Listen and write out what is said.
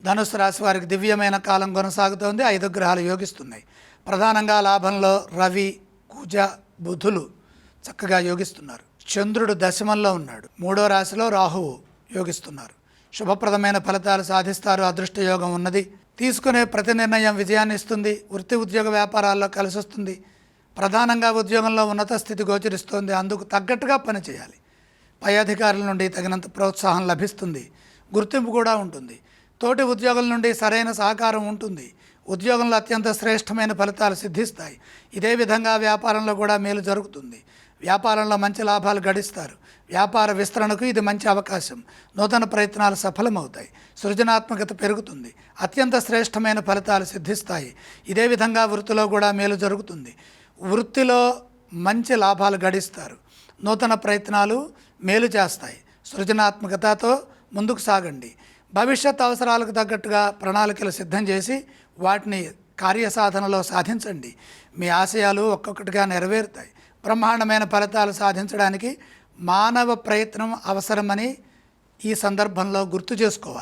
ధనుస్సు రాశి వారికి దివ్యమైన కాలం కొనసాగుతోంది. 5 గ్రహాలు యోగిస్తున్నాయి. ప్రధానంగా లాభంలో రవి, కుజ, బుధులు చక్కగా యోగిస్తున్నారు. చంద్రుడు దశమంలో ఉన్నాడు. 3వ రాశిలో రాహువు యోగిస్తున్నారు. శుభప్రదమైన ఫలితాలు సాధిస్తారు. అదృష్ట యోగం ఉన్నది. తీసుకునే ప్రతి నిర్ణయం విజయాన్ని ఇస్తుంది. వృత్తి ఉద్యోగ వ్యాపారాల్లో కలిసి వస్తుంది. ప్రధానంగా ఉద్యోగంలో ఉన్నత స్థితి గోచరిస్తోంది. అందుకు తగ్గట్టుగా పనిచేయాలి. పై అధికారుల నుండి తగినంత ప్రోత్సాహం లభిస్తుంది. గుర్తింపు కూడా ఉంటుంది. తోటి ఉద్యోగుల నుండి సరైన సహకారం ఉంటుంది. ఉద్యోగంలో అత్యంత శ్రేష్టమైన ఫలితాలు సిద్ధిస్తాయి. ఇదే విధంగా వ్యాపారంలో కూడా మేలు జరుగుతుంది. వ్యాపారంలో మంచి లాభాలు గడిస్తారు. వ్యాపార విస్తరణకు ఇది మంచి అవకాశం. నూతన ప్రయత్నాలు సఫలమవుతాయి. సృజనాత్మకత పెరుగుతుంది. అత్యంత శ్రేష్టమైన ఫలితాలు సిద్ధిస్తాయి. ఇదే విధంగా వృత్తిలో కూడా మేలు జరుగుతుంది. వృత్తిలో మంచి లాభాలు గడిస్తారు. నూతన ప్రయత్నాలు మేలు చేస్తాయి. సృజనాత్మకతతో ముందుకు సాగండి. భవిష్యత్ అవసరాలకు తగ్గట్టుగా ప్రణాళికలు సిద్ధం చేసి వాటిని కార్యసాధనలో సాధించండి. మీ ఆశయాలు ఒక్కొక్కటిగా నెరవేరుతాయి. బ్రహ్మాండమైన ఫలితాలు సాధించడానికి మానవ ప్రయత్నం అవసరమని ఈ సందర్భంలో గుర్తు చేసుకోవాలి.